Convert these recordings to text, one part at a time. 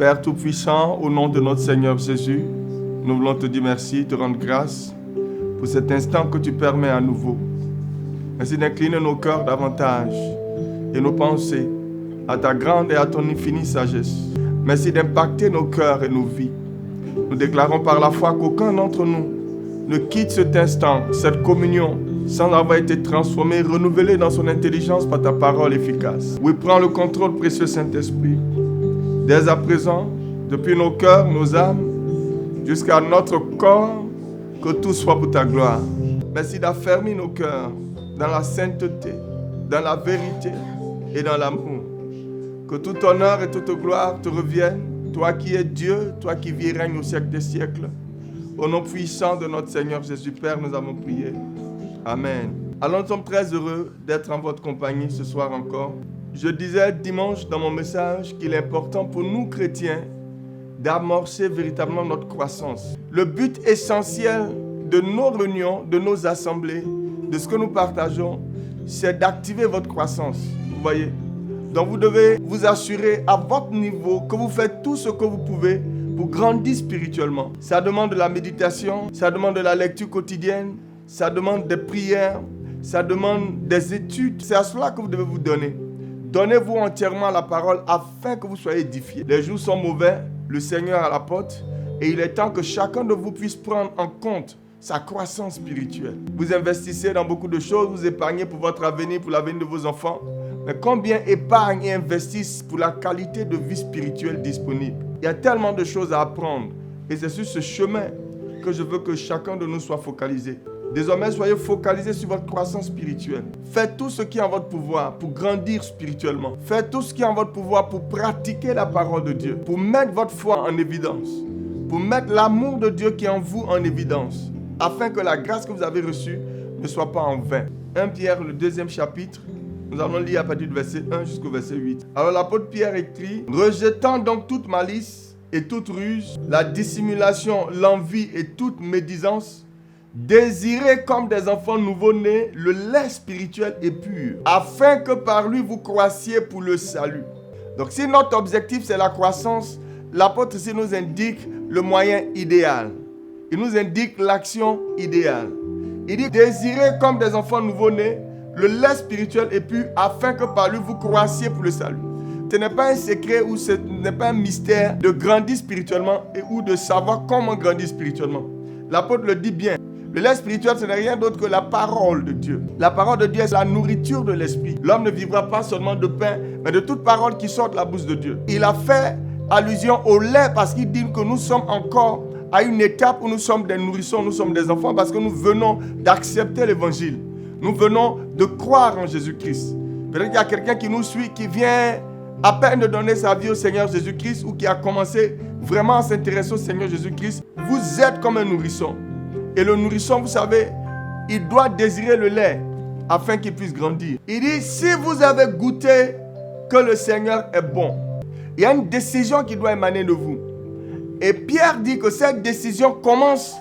Père Tout-Puissant, au nom de notre Seigneur Jésus, nous voulons te dire merci, te rendre grâce pour cet instant que tu permets à nouveau. Merci d'incliner nos cœurs davantage et nos pensées à ta grande et à ton infinie sagesse. Merci d'impacter nos cœurs et nos vies. Nous déclarons par la foi qu'aucun d'entre nous ne quitte cet instant, cette communion, sans avoir été transformé, renouvelé dans son intelligence par ta parole efficace. Oui, prends le contrôle, précieux Saint-Esprit. Dès à présent, depuis nos cœurs, nos âmes, jusqu'à notre corps, que tout soit pour ta gloire. Merci d'affermir nos cœurs dans la sainteté, dans la vérité et dans l'amour. Que tout honneur et toute gloire te reviennent, toi qui es Dieu, toi qui vis et règnes au siècle des siècles. Au nom puissant de notre Seigneur Jésus, Père, nous avons prié. Amen. Alors nous sommes très heureux d'être en votre compagnie ce soir encore. Je disais dimanche dans mon message qu'il est important pour nous chrétiens d'amorcer véritablement notre croissance. Le but essentiel de nos réunions, de nos assemblées, de ce que nous partageons, c'est d'activer votre croissance. Vous voyez? Donc vous devez vous assurer à votre niveau que vous faites tout ce que vous pouvez pour grandir spirituellement. Ça demande de la méditation, ça demande de la lecture quotidienne, ça demande des prières, ça demande des études. C'est à cela que vous devez vous donner. Donnez-vous entièrement à la parole afin que vous soyez édifiés. Les jours sont mauvais, le Seigneur est à la porte et il est temps que chacun de vous puisse prendre en compte sa croissance spirituelle. Vous investissez dans beaucoup de choses, vous épargnez pour votre avenir, pour l'avenir de vos enfants. Mais combien épargnent et investissent pour la qualité de vie spirituelle disponible? Il y a tellement de choses à apprendre. Et c'est sur ce chemin que je veux que chacun de nous soit focalisé. Désormais, soyez focalisés sur votre croissance spirituelle. Faites tout ce qui est en votre pouvoir pour grandir spirituellement. Faites tout ce qui est en votre pouvoir pour pratiquer la parole de Dieu, pour mettre votre foi en évidence, pour mettre l'amour de Dieu qui est en vous en évidence, afin que la grâce que vous avez reçue ne soit pas en vain. 1 Pierre, le 2e chapitre, nous allons lire à partir du verset 1 jusqu'au verset 8. Alors l'apôtre Pierre écrit « Rejetant donc toute malice et toute ruse, la dissimulation, l'envie et toute médisance, désirez comme des enfants nouveau-nés le lait spirituel et pur, afin que par lui vous croissiez pour le salut. » Donc si notre objectif c'est la croissance, l'apôtre ici nous indique le moyen idéal. Il nous indique l'action idéale. Il dit « Désirez comme des enfants nouveau-nés le lait spirituel et pur, afin que par lui vous croissiez pour le salut. » Ce n'est pas un secret ou ce n'est pas un mystère de grandir spirituellement ou de savoir comment grandir spirituellement. L'apôtre le dit bien. Le lait spirituel, ce n'est rien d'autre que la parole de Dieu. La parole de Dieu est la nourriture de l'esprit. L'homme ne vivra pas seulement de pain, mais de toute parole qui sort de la bouche de Dieu. Il a fait allusion au lait parce qu'il dit que nous sommes encore à une étape où nous sommes des nourrissons, nous sommes des enfants parce que nous venons d'accepter l'évangile. Nous venons de croire en Jésus-Christ. Peut-être qu'il y a quelqu'un qui nous suit, qui vient à peine de donner sa vie au Seigneur Jésus-Christ ou qui a commencé vraiment à s'intéresser au Seigneur Jésus-Christ. Vous êtes comme un nourrisson. Et le nourrisson, vous savez, il doit désirer le lait afin qu'il puisse grandir. Il dit, si vous avez goûté que le Seigneur est bon, il y a une décision qui doit émaner de vous. Et Pierre dit que cette décision commence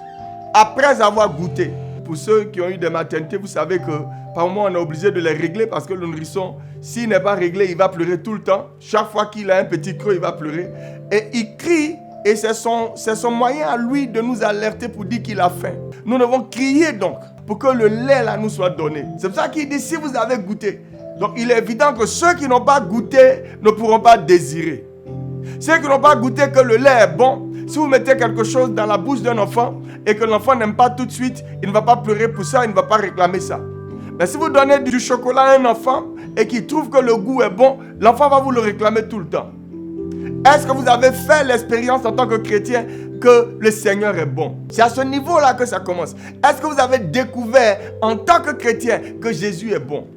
après avoir goûté. Pour ceux qui ont eu des maternités, vous savez que par moment on est obligé de les régler parce que le nourrisson, s'il n'est pas réglé, il va pleurer tout le temps. Chaque fois qu'il a un petit creux, il va pleurer. Et il crie et c'est son moyen à lui de nous alerter pour dire qu'il a faim. Nous devons crier donc pour que le lait là nous soit donné. C'est pour ça qu'il dit si vous avez goûté. Donc il est évident que ceux qui n'ont pas goûté ne pourront pas désirer. Ceux qui n'ont pas goûté que le lait est bon, si vous mettez quelque chose dans la bouche d'un enfant et que l'enfant n'aime pas tout de suite, il ne va pas pleurer pour ça, il ne va pas réclamer ça. Mais si vous donnez du chocolat à un enfant et qu'il trouve que le goût est bon, l'enfant va vous le réclamer tout le temps. Est-ce que vous avez fait l'expérience en tant que chrétien que le Seigneur est bon? C'est à ce niveau-là que ça commence. Est-ce que vous avez découvert en tant que chrétien que Jésus est bon?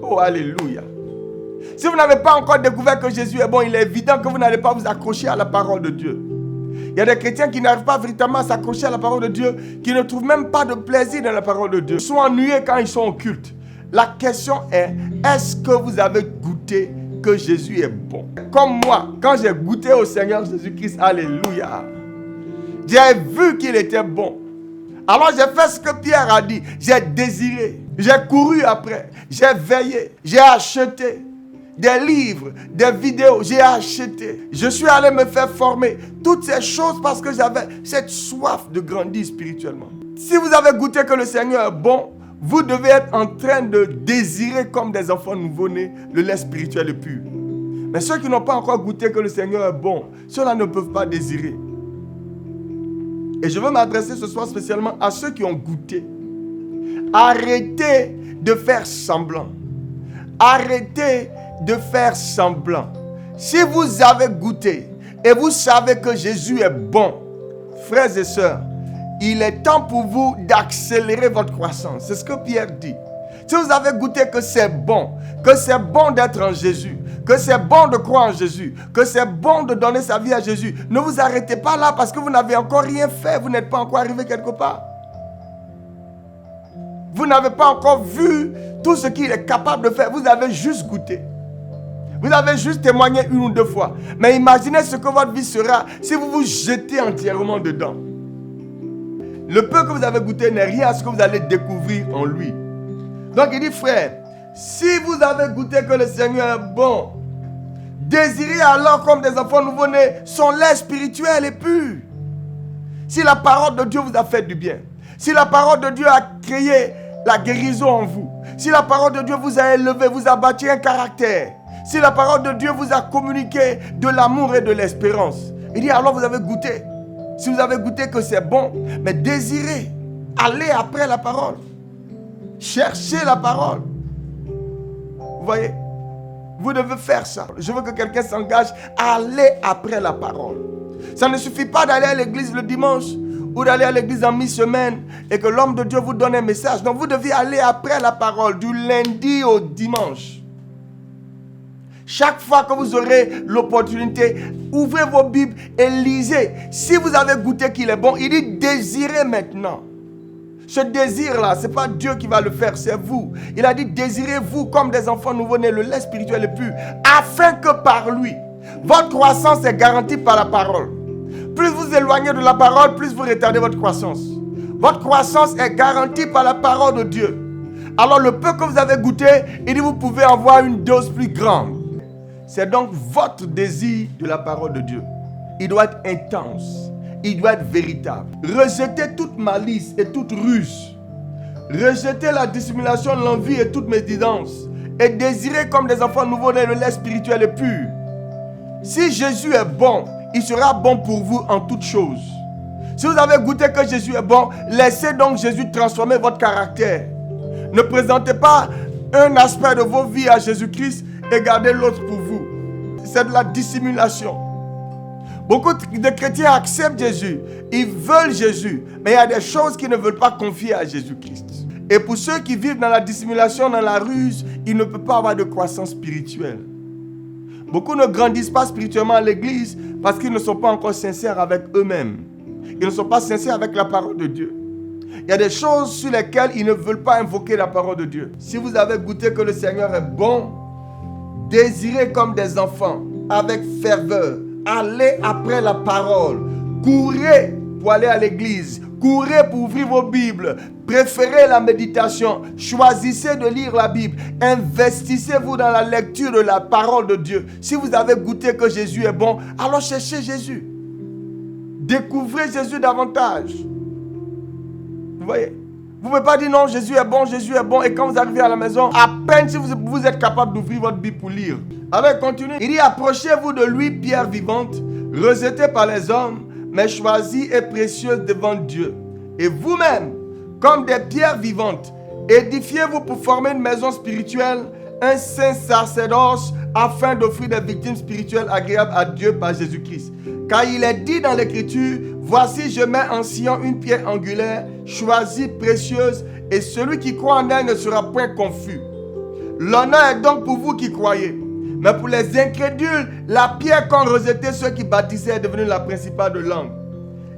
Oh, alléluia. Si vous n'avez pas encore découvert que Jésus est bon, il est évident que vous n'allez pas vous accrocher à la parole de Dieu. Il y a des chrétiens qui n'arrivent pas véritablement à s'accrocher à la parole de Dieu, qui ne trouvent même pas de plaisir dans la parole de Dieu. Ils sont ennuyés quand ils sont au culte. La question est, est-ce que vous avez goûté que Jésus est bon? Comme moi, quand j'ai goûté au Seigneur Jésus-Christ, alléluia, j'ai vu qu'il était bon. Alors j'ai fait ce que Pierre a dit. J'ai désiré, j'ai couru après, j'ai veillé, j'ai acheté, des livres, des vidéos, j'ai acheté. Je suis allé me faire former. Toutes ces choses parce que j'avais cette soif de grandir spirituellement. Si vous avez goûté que le Seigneur est bon, vous devez être en train de désirer comme des enfants nouveau-nés le lait spirituel et pur. Mais ceux qui n'ont pas encore goûté que le Seigneur est bon, ceux-là ne peuvent pas désirer. Et je veux m'adresser ce soir spécialement à ceux qui ont goûté. Arrêtez de faire semblant. Arrêtez de faire semblant. Si vous avez goûté et vous savez que Jésus est bon, frères et sœurs, il est temps pour vous d'accélérer votre croissance. C'est ce que Pierre dit. Si vous avez goûté que c'est bon d'être en Jésus, que c'est bon de croire en Jésus, que c'est bon de donner sa vie à Jésus, ne vous arrêtez pas là parce que vous n'avez encore rien fait, vous n'êtes pas encore arrivé quelque part. Vous n'avez pas encore vu tout ce qu'il est capable de faire, vous avez juste goûté. Vous avez juste témoigné une ou deux fois. Mais imaginez ce que votre vie sera si vous vous jetez entièrement dedans. Le peu que vous avez goûté n'est rien à ce que vous allez découvrir en lui. Donc il dit, frère, si vous avez goûté que le Seigneur est bon, désirez alors comme des enfants nouveau-nés son lait spirituel et pur. Si la parole de Dieu vous a fait du bien, si la parole de Dieu a créé la guérison en vous, si la parole de Dieu vous a élevé, vous a bâti un caractère, si la parole de Dieu vous a communiqué de l'amour et de l'espérance, il dit alors vous avez goûté. Si vous avez goûté que c'est bon, mais désirez, allez après la parole. Cherchez la parole. Vous voyez, vous devez faire ça. Je veux que quelqu'un s'engage à aller après la parole. Ça ne suffit pas d'aller à l'église le dimanche ou d'aller à l'église en mi-semaine et que l'homme de Dieu vous donne un message. Donc vous devez aller après la parole du lundi au dimanche. Chaque fois que vous aurez l'opportunité, ouvrez vos Bibles et lisez. Si vous avez goûté qu'il est bon, il dit désirez maintenant. Ce désir-là, ce n'est pas Dieu qui va le faire, c'est vous. Il a dit désirez-vous comme des enfants nouveau-nés, le lait spirituel est pur, afin que par lui, votre croissance est garantie par la parole. Plus vous éloignez de la parole, plus vous retardez votre croissance. Votre croissance est garantie par la parole de Dieu. Alors le peu que vous avez goûté, il dit vous pouvez avoir une dose plus grande. C'est donc votre désir de la parole de Dieu. Il doit être intense. Il doit être véritable. Rejetez toute malice et toute ruse. Rejetez la dissimulation, l'envie et toute médisance. Et désirez comme des enfants nouveau-nés le lait spirituel et pur. Si Jésus est bon, il sera bon pour vous en toutes choses. Si vous avez goûté que Jésus est bon, laissez donc Jésus transformer votre caractère. Ne présentez pas un aspect de vos vies à Jésus-Christ et gardez l'autre pour vous. C'est de la dissimulation. Beaucoup de chrétiens acceptent Jésus. Ils veulent Jésus. Mais il y a des choses qu'ils ne veulent pas confier à Jésus-Christ. Et pour ceux qui vivent dans la dissimulation, dans la ruse, ils ne peuvent pas avoir de croissance spirituelle. Beaucoup ne grandissent pas spirituellement à l'église parce qu'ils ne sont pas encore sincères avec eux-mêmes. Ils ne sont pas sincères avec la parole de Dieu. Il y a des choses sur lesquelles ils ne veulent pas invoquer la parole de Dieu. Si vous avez goûté que le Seigneur est bon, désirez comme des enfants, avec ferveur. Allez après la parole. Courez pour aller à l'église. Courez pour ouvrir vos Bibles. Préférez la méditation. Choisissez de lire la Bible. Investissez-vous dans la lecture de la parole de Dieu. Si vous avez goûté que Jésus est bon, alors cherchez Jésus. Découvrez Jésus davantage. Vous voyez? Vous ne pouvez pas dire non, Jésus est bon, et quand vous arrivez à la maison, à peine si vous êtes capable d'ouvrir votre Bible pour lire. Alors il continue, il dit approchez-vous de lui, pierre vivante, rejetée par les hommes, mais choisie et précieuse devant Dieu. Et vous-même, comme des pierres vivantes, édifiez-vous pour former une maison spirituelle, un saint sacerdoce, afin d'offrir des victimes spirituelles agréables à Dieu par Jésus-Christ. Car il est dit dans l'Écriture, voici je mets en Sion une pierre angulaire, choisie, précieuse, et celui qui croit en elle ne sera point confus. L'honneur est donc pour vous qui croyez. Mais pour les incrédules, la pierre qu'ont rejeté ceux qui bâtissaient est devenue la principale de langue.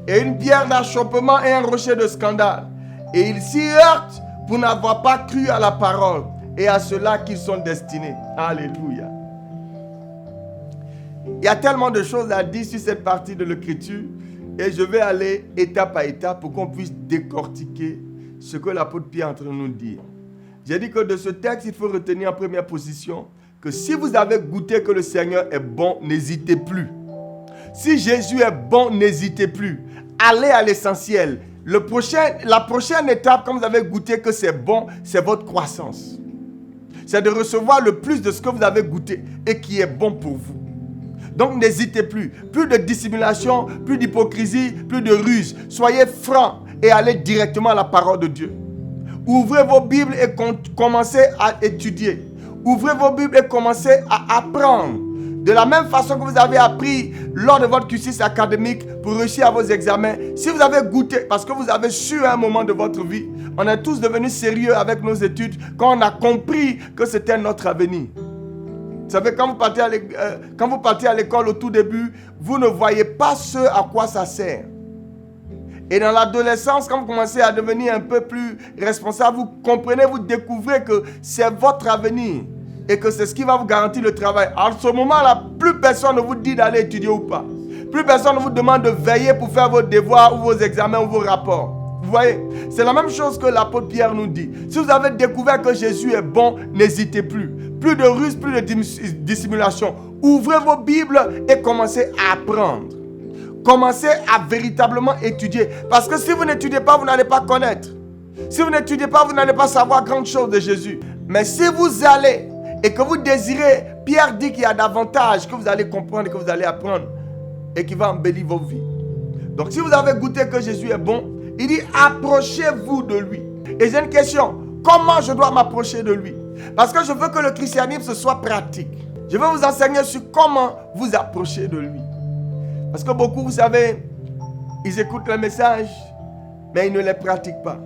Et une pierre d'achoppement et un rocher de scandale. Et ils s'y heurtent pour n'avoir pas cru à la parole et à ceux-là qui sont destinés. Alléluia. Il y a tellement de choses à dire sur cette partie de l'Écriture et je vais aller étape par étape pour qu'on puisse décortiquer ce que l'apôtre Pierre est en train de nous dire. J'ai dit que de ce texte, il faut retenir en première position que que si vous avez goûté que le Seigneur est bon, n'hésitez plus. Si Jésus est bon, n'hésitez plus. Allez à l'essentiel. La prochaine étape, quand vous avez goûté que c'est bon, c'est votre croissance. C'est de recevoir le plus de ce que vous avez goûté et qui est bon pour vous. Donc n'hésitez plus. Plus de dissimulation, plus d'hypocrisie, plus de ruse. Soyez francs et allez directement à la parole de Dieu. Ouvrez vos Bibles et commencez à étudier. Ouvrez vos Bibles et commencez à apprendre. De la même façon que vous avez appris lors de votre cursus académique pour réussir à vos examens, si vous avez goûté, parce que vous avez su à un moment de votre vie, on est tous devenus sérieux avec nos études quand on a compris que c'était notre avenir. Vous savez, quand vous partez à l'école au tout début, vous ne voyez pas ce à quoi ça sert. Et dans l'adolescence, quand vous commencez à devenir un peu plus responsable, vous comprenez, vous découvrez que c'est votre avenir. Et que c'est ce qui va vous garantir le travail. En ce moment-là, plus personne ne vous dit d'aller étudier ou pas. Plus personne ne vous demande de veiller pour faire vos devoirs ou vos examens ou vos rapports. Vous voyez, c'est la même chose que l'apôtre Pierre nous dit. Si vous avez découvert que Jésus est bon, n'hésitez plus. Plus de ruse, plus de dissimulation. Ouvrez vos Bibles et commencez à apprendre. Commencez à véritablement étudier. Parce que si vous n'étudiez pas, vous n'allez pas connaître. Si vous n'étudiez pas, vous n'allez pas savoir grande chose de Jésus. Mais si vous allez et que vous désirez, Pierre dit qu'il y a davantage que vous allez comprendre et que vous allez apprendre et qui va embellir vos vies. Donc si vous avez goûté que Jésus est bon, il dit approchez-vous de lui. Et j'ai une question, comment je dois m'approcher de lui? Parce que je veux que le christianisme soit pratique. Je veux vous enseigner sur comment vous approcher de lui. Parce que beaucoup, vous savez, ils écoutent le message, mais ils ne les pratiquent pas.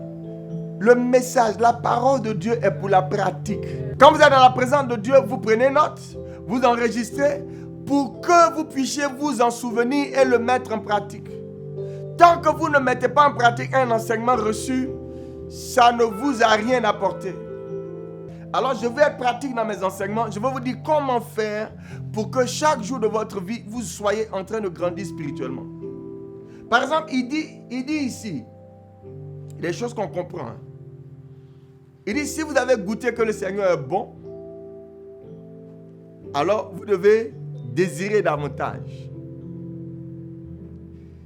Le message, la parole de Dieu est pour la pratique. Quand vous êtes dans la présence de Dieu, vous prenez note, vous enregistrez pour que vous puissiez vous en souvenir et le mettre en pratique. Tant que vous ne mettez pas en pratique un enseignement reçu, ça ne vous a rien apporté. Alors je vais être pratique dans mes enseignements. Je vais vous dire comment faire pour que chaque jour de votre vie, vous soyez en train de grandir spirituellement. Par exemple, il dit ici, des choses qu'on comprend. Il dit, si vous avez goûté que le Seigneur est bon, alors vous devez désirer davantage.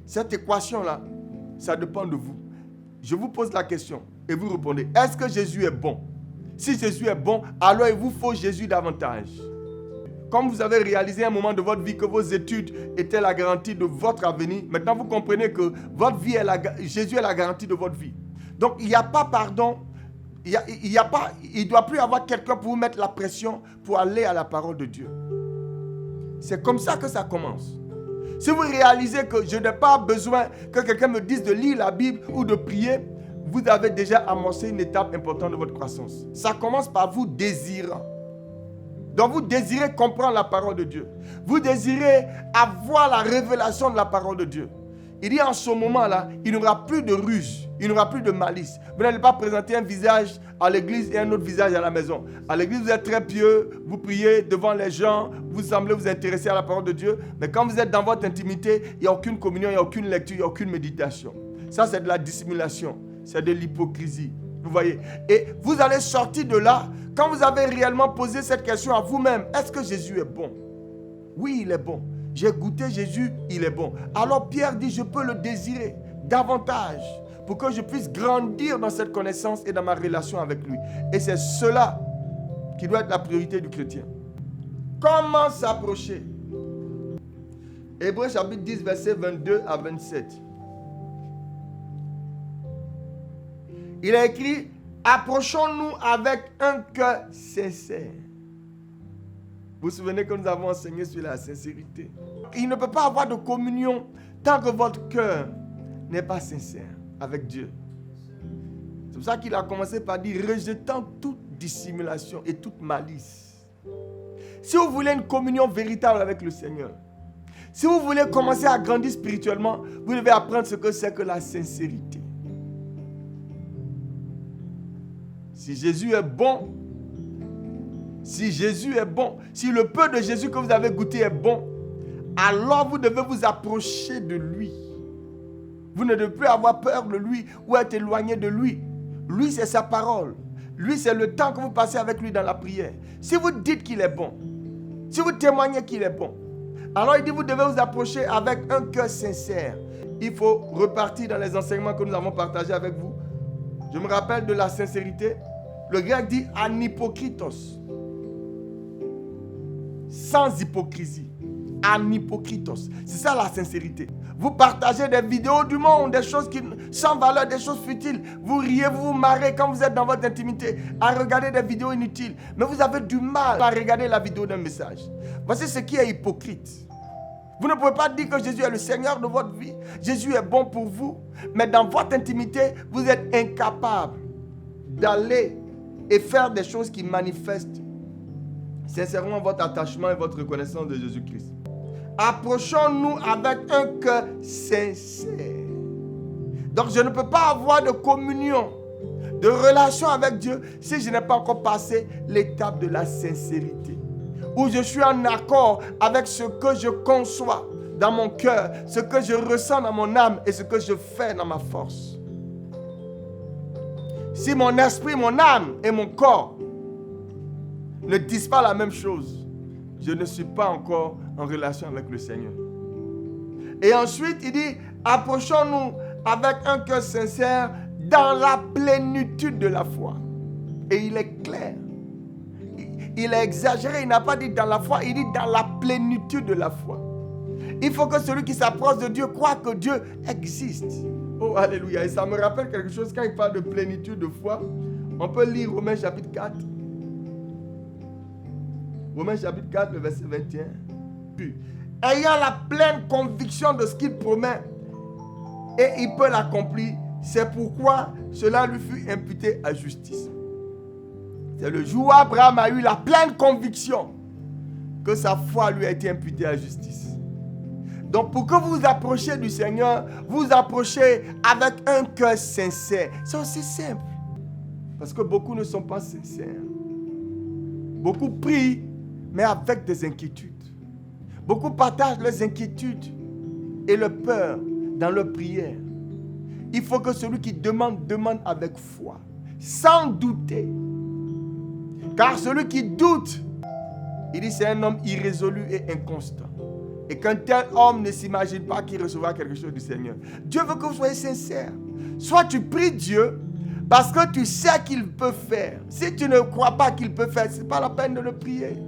Cette équation-là, ça dépend de vous. Je vous pose la question et vous répondez, est-ce que Jésus est bon? Si Jésus est bon, alors il vous faut Jésus davantage. Comme vous avez réalisé à un moment de votre vie que vos études étaient la garantie de votre avenir, maintenant vous comprenez que votre vie Jésus est la garantie de votre vie. Donc il n'y a pas pardon, il ne doit plus y avoir quelqu'un pour vous mettre la pression pour aller à la parole de Dieu. C'est comme ça que ça commence. Si vous réalisez que je n'ai pas besoin que quelqu'un me dise de lire la Bible ou de prier, vous avez déjà amorcé une étape importante de votre croissance. Ça commence par vous désirant. Donc vous désirez comprendre la parole de Dieu. Vous désirez avoir la révélation de la parole de Dieu. Il dit en ce moment-là, il n'y aura plus de ruse, il n'y aura plus de malice. Vous n'allez pas présenter un visage à l'église et un autre visage à la maison. À l'église, vous êtes très pieux, vous priez devant les gens, vous semblez vous intéresser à la parole de Dieu. Mais quand vous êtes dans votre intimité, il n'y a aucune communion, il n'y a aucune lecture, il n'y a aucune méditation. Ça, c'est de la dissimulation, c'est de l'hypocrisie. Vous voyez? Et vous allez sortir de là quand vous avez réellement posé cette question à vous-même. Est-ce que Jésus est bon? Oui, il est bon. J'ai goûté Jésus, il est bon. Alors Pierre dit, je peux le désirer davantage pour que je puisse grandir dans cette connaissance et dans ma relation avec lui. Et c'est cela qui doit être la priorité du chrétien. Comment s'approcher? Hébreux chapitre 10, versets 22 à 27. Il a écrit, approchons-nous avec un cœur sincère. Vous vous souvenez que nous avons enseigné sur la sincérité. Il ne peut pas avoir de communion tant que votre cœur n'est pas sincère avec Dieu. C'est pour ça qu'il a commencé par dire, rejetant toute dissimulation et toute malice. Si vous voulez une communion véritable avec le Seigneur, si vous voulez commencer à grandir spirituellement, vous devez apprendre ce que c'est que la sincérité. Si Jésus est bon, si le peu de Jésus que vous avez goûté est bon, alors vous devez vous approcher de lui. Vous ne devez plus avoir peur de lui ou être éloigné de lui. Lui, c'est sa parole. Lui, c'est le temps que vous passez avec lui dans la prière. Si vous dites qu'il est bon, si vous témoignez qu'il est bon, alors il dit, vous devez vous approcher avec un cœur sincère. Il faut repartir dans les enseignements que nous avons partagés avec vous. Je me rappelle de la sincérité. Le grec dit anhypokritos. Sans hypocrisie. Anhypokritos. C'est ça la sincérité. Vous partagez des vidéos du monde, des choses sans valeur, des choses futiles. Vous riez, vous vous marrez quand vous êtes dans votre intimité à regarder des vidéos inutiles. Mais vous avez du mal à regarder la vidéo d'un message. Voici ce qui est hypocrite. Vous ne pouvez pas dire que Jésus est le Seigneur de votre vie. Jésus est bon pour vous. Mais dans votre intimité, vous êtes incapable d'aller et faire des choses qui manifestent sincèrement votre attachement et votre reconnaissance de Jésus-Christ. Approchons-nous avec un cœur sincère. Donc je ne peux pas avoir de communion, de relation avec Dieu si je n'ai pas encore passé l'étape de la sincérité. Où je suis en accord avec ce que je conçois dans mon cœur, ce que je ressens dans mon âme et ce que je fais dans ma force. Si mon esprit, mon âme et mon corps ne disent pas la même chose, je ne suis pas encore en relation avec le Seigneur. Et ensuite, il dit, approchons-nous avec un cœur sincère dans la plénitude de la foi. Et il est clair. Il a exagéré, il n'a pas dit dans la foi, il dit dans la plénitude de la foi. Il faut que celui qui s'approche de Dieu croit que Dieu existe. Oh, alléluia. Et ça me rappelle quelque chose quand il parle de plénitude de foi. On peut lire Romains chapitre 4. Romains chapitre 4, le verset 21. Puis, ayant la pleine conviction de ce qu'il promet, et il peut l'accomplir, c'est pourquoi cela lui fut imputé à justice. C'est le jour où Abraham a eu la pleine conviction que sa foi lui a été imputée à justice. Donc pour que vous vous approchiez du Seigneur, vous approchez avec un cœur sincère. C'est aussi simple. Parce que beaucoup ne sont pas sincères. Beaucoup prient, mais avec des inquiétudes. Beaucoup partagent leurs inquiétudes et leurs peurs dans leur prière. Il faut que celui qui demande, demande avec foi, sans douter. Car celui qui doute, il dit c'est un homme irrésolu et inconstant. Et qu'un tel homme ne s'imagine pas qu'il recevra quelque chose du Seigneur. Dieu veut que vous soyez sincères. Soit tu pries Dieu parce que tu sais qu'il peut faire. Si tu ne crois pas qu'il peut faire, ce n'est pas la peine de le prier.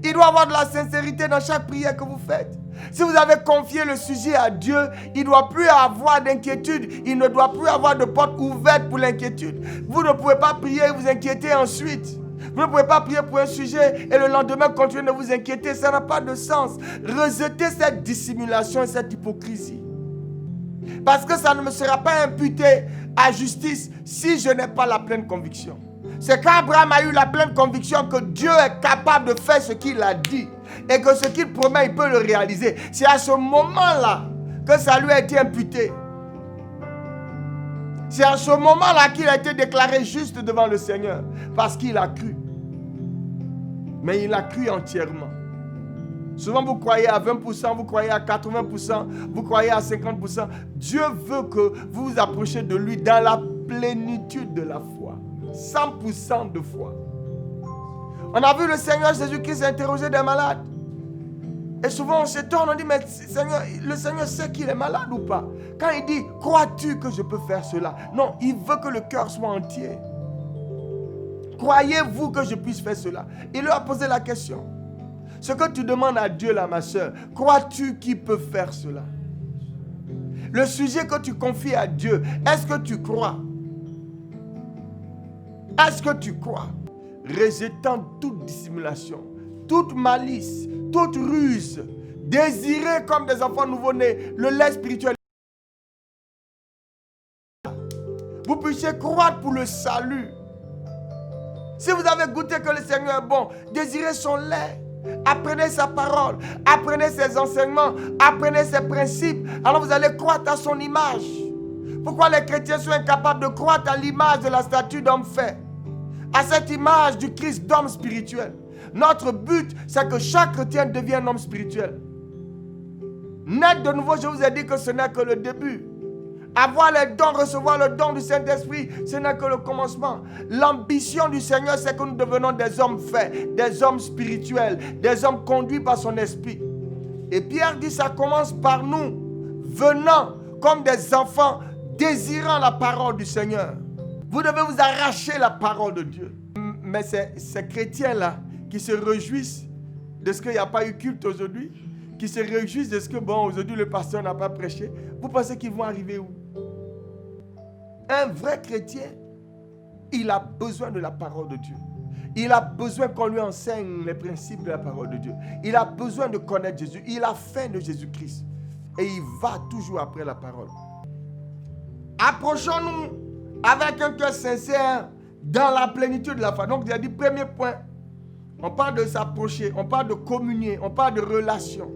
Il doit y avoir de la sincérité dans chaque prière que vous faites. Si vous avez confié le sujet à Dieu, il ne doit plus avoir d'inquiétude. Il ne doit plus avoir de porte ouverte pour l'inquiétude. Vous ne pouvez pas prier et vous inquiéter ensuite. Vous ne pouvez pas prier pour un sujet et le lendemain continuer de vous inquiéter. Ça n'a pas de sens. Rejetez cette dissimulation et cette hypocrisie. Parce que ça ne me sera pas imputé à justice si je n'ai pas la pleine conviction. C'est qu'Abraham a eu la pleine conviction que Dieu est capable de faire ce qu'il a dit. Et que ce qu'il promet, il peut le réaliser. C'est à ce moment-là que ça lui a été imputé. C'est à ce moment-là qu'il a été déclaré juste devant le Seigneur. Parce qu'il a cru. Mais il a cru entièrement. Souvent vous croyez à 20%, vous croyez à 80%, vous croyez à 50%. Dieu veut que vous vous approchiez de lui dans la plénitude de la foi. 100% de foi. On a vu le Seigneur Jésus-Christ interroger des malades. Et souvent on s'étonne, on dit, mais Seigneur, le Seigneur sait qu'il est malade ou pas? Quand il dit, crois-tu que je peux faire cela? Non, il veut que le cœur soit entier. Croyez-vous que je puisse faire cela? Il lui a posé la question. Ce que tu demandes à Dieu là, ma soeur, crois-tu qu'il peut faire cela? Le sujet que tu confies à Dieu, est-ce que tu crois? Est-ce que tu crois? Rejetant toute dissimulation, toute malice, toute ruse, désirez comme des enfants nouveau-nés le lait spirituel. Vous puissiez croire pour le salut. Si vous avez goûté que le Seigneur est bon, désirez son lait. Apprenez sa parole, apprenez ses enseignements, apprenez ses principes. Alors vous allez croître à son image. Pourquoi les chrétiens sont incapables de croître à l'image de la statue d'homme fait? À cette image du Christ d'homme spirituel. Notre but, c'est que chaque chrétien devienne un homme spirituel. Naître de nouveau, je vous ai dit que ce n'est que le début. Avoir les dons, recevoir le don du Saint-Esprit, ce n'est que le commencement. L'ambition du Seigneur, c'est que nous devenons des hommes faits, des hommes spirituels, des hommes conduits par son esprit. Et Pierre dit, ça commence par nous, venant comme des enfants, désirant la parole du Seigneur. Vous devez vous arracher la parole de Dieu. Mais ces chrétiens-là, qui se réjouissent de ce qu'il n'y a pas eu culte aujourd'hui, qui se réjouissent de ce que, aujourd'hui le pasteur n'a pas prêché, vous pensez qu'ils vont arriver où? Un vrai chrétien, il a besoin de la parole de Dieu. Il a besoin qu'on lui enseigne les principes de la parole de Dieu. Il a besoin de connaître Jésus. Il a faim de Jésus-Christ. Et il va toujours après la parole. Approchons-nous avec un cœur sincère dans la plénitude de la foi. Donc, il a dit, premier point, on parle de s'approcher, on parle de communier, on parle de relation,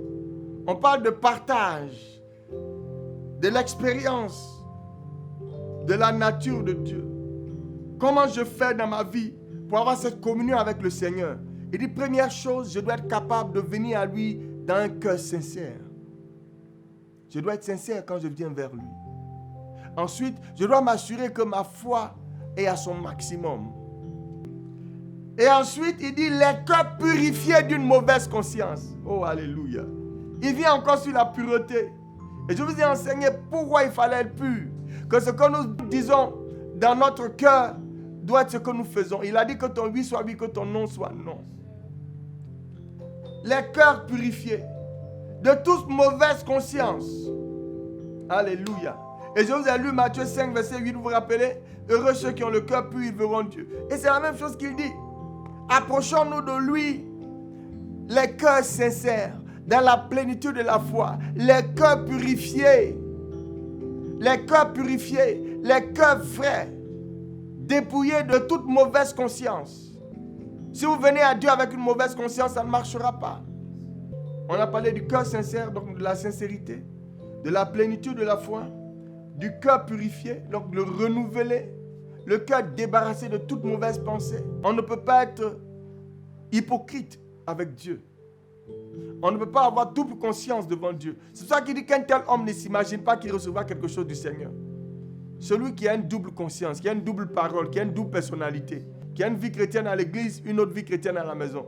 on parle de partage, de l'expérience, de la nature de Dieu. Comment je fais dans ma vie pour avoir cette communion avec le Seigneur? Il dit, première chose, je dois être capable de venir à lui dans un cœur sincère. Je dois être sincère quand je viens vers lui. Ensuite, je dois m'assurer que ma foi est à son maximum. Et ensuite, il dit, les cœurs purifiés d'une mauvaise conscience. Oh, alléluia. Il vient encore sur la pureté. Et je vous ai enseigné pourquoi il fallait être pur. Que ce que nous disons dans notre cœur doit être ce que nous faisons. Il a dit que ton oui soit oui, que ton non soit non. Les cœurs purifiés de toute mauvaise conscience. Alléluia. Et je vous ai lu Matthieu 5, verset 8, vous vous rappelez? Heureux ceux qui ont le cœur pur, ils verront Dieu. Et c'est la même chose qu'il dit. Approchons-nous de lui, les cœurs sincères, dans la plénitude de la foi, les cœurs purifiés, les cœurs frais, dépouillés de toute mauvaise conscience. Si vous venez à Dieu avec une mauvaise conscience, ça ne marchera pas. On a parlé du cœur sincère, donc de la sincérité, de la plénitude de la foi, du cœur purifié, donc le renouveler, le cœur débarrassé de toute mauvaise pensée. On ne peut pas être hypocrite avec Dieu. On ne peut pas avoir double conscience devant Dieu. C'est pour ça qu'il dit qu'un tel homme ne s'imagine pas qu'il recevra quelque chose du Seigneur. Celui qui a une double conscience, qui a une double parole, qui a une double personnalité, qui a une vie chrétienne à l'église, une autre vie chrétienne à la maison.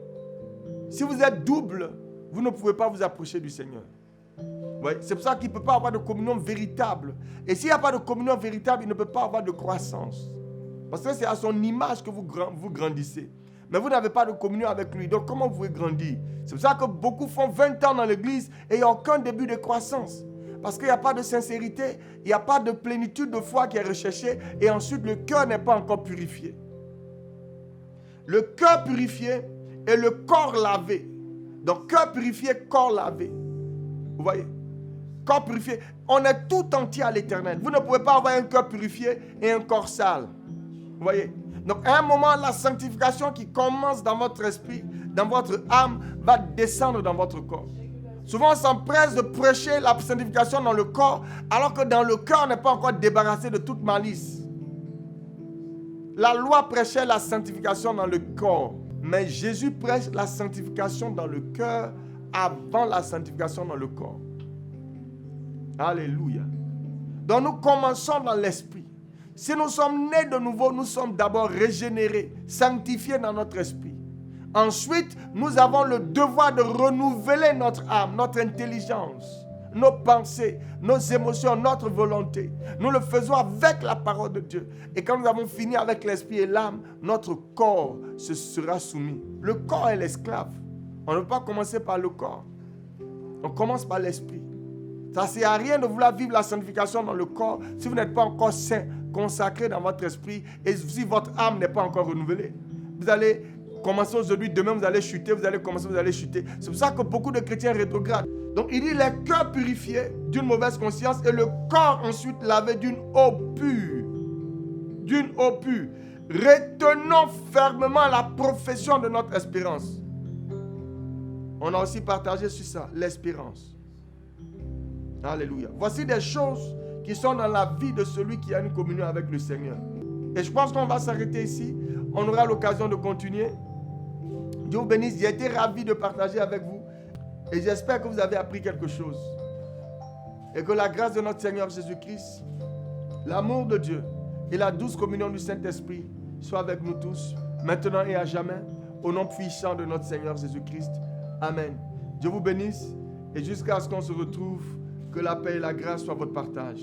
Si vous êtes double, vous ne pouvez pas vous approcher du Seigneur. Ouais, c'est pour ça qu'il ne peut pas avoir de communion véritable. Et s'il n'y a pas de communion véritable, il ne peut pas avoir de croissance. Parce que c'est à son image que vous grandissez. Mais vous n'avez pas de communion avec lui. Donc comment vous pouvez grandir? C'est pour ça que beaucoup font 20 ans dans l'église et il n'y a aucun début de croissance. Parce qu'il n'y a pas de sincérité, il n'y a pas de plénitude de foi qui est recherchée. Et ensuite, le cœur n'est pas encore purifié. Le cœur purifié et le corps lavé. Donc cœur purifié, corps lavé. Vous voyez? Corps purifié. On est tout entier à l'éternel. Vous ne pouvez pas avoir un cœur purifié et un corps sale. Vous voyez? Donc à un moment, la sanctification qui commence dans votre esprit, dans votre âme, va descendre dans votre corps. Souvent, on s'empresse de prêcher la sanctification dans le corps, alors que dans le cœur, on n'est pas encore débarrassé de toute malice. La loi prêchait la sanctification dans le corps, mais Jésus prêche la sanctification dans le cœur avant la sanctification dans le corps. Alléluia. Donc nous commençons dans l'esprit. Si nous sommes nés de nouveau, nous sommes d'abord régénérés, sanctifiés dans notre esprit. Ensuite, nous avons le devoir de renouveler notre âme, notre intelligence, nos pensées, nos émotions, notre volonté. Nous le faisons avec la parole de Dieu. Et quand nous avons fini avec l'esprit et l'âme, notre corps se sera soumis. Le corps est l'esclave. On ne peut pas commencer par le corps. On commence par l'esprit. Ça ne sert à rien de vouloir vivre la sanctification dans le corps si vous n'êtes pas encore saint, consacré dans votre esprit et si votre âme n'est pas encore renouvelée. Vous allez commencer aujourd'hui, demain vous allez chuter, vous allez commencer, vous allez chuter. C'est pour ça que beaucoup de chrétiens rétrogradent. Donc il dit les cœurs purifiés d'une mauvaise conscience et le corps ensuite lavé d'une eau pure. D'une eau pure. Retenons fermement la profession de notre espérance. On a aussi partagé sur ça, l'espérance. Alléluia. Voici des choses qui sont dans la vie de celui qui a une communion avec le Seigneur. Et je pense qu'on va s'arrêter ici. On aura l'occasion de continuer. Dieu vous bénisse. J'ai été ravi de partager avec vous. Et j'espère que vous avez appris quelque chose. Et que la grâce de notre Seigneur Jésus-Christ, l'amour de Dieu et la douce communion du Saint-Esprit soient avec nous tous, maintenant et à jamais, au nom puissant de notre Seigneur Jésus-Christ. Amen. Dieu vous bénisse et jusqu'à ce qu'on se retrouve, que la paix et la grâce soient votre partage.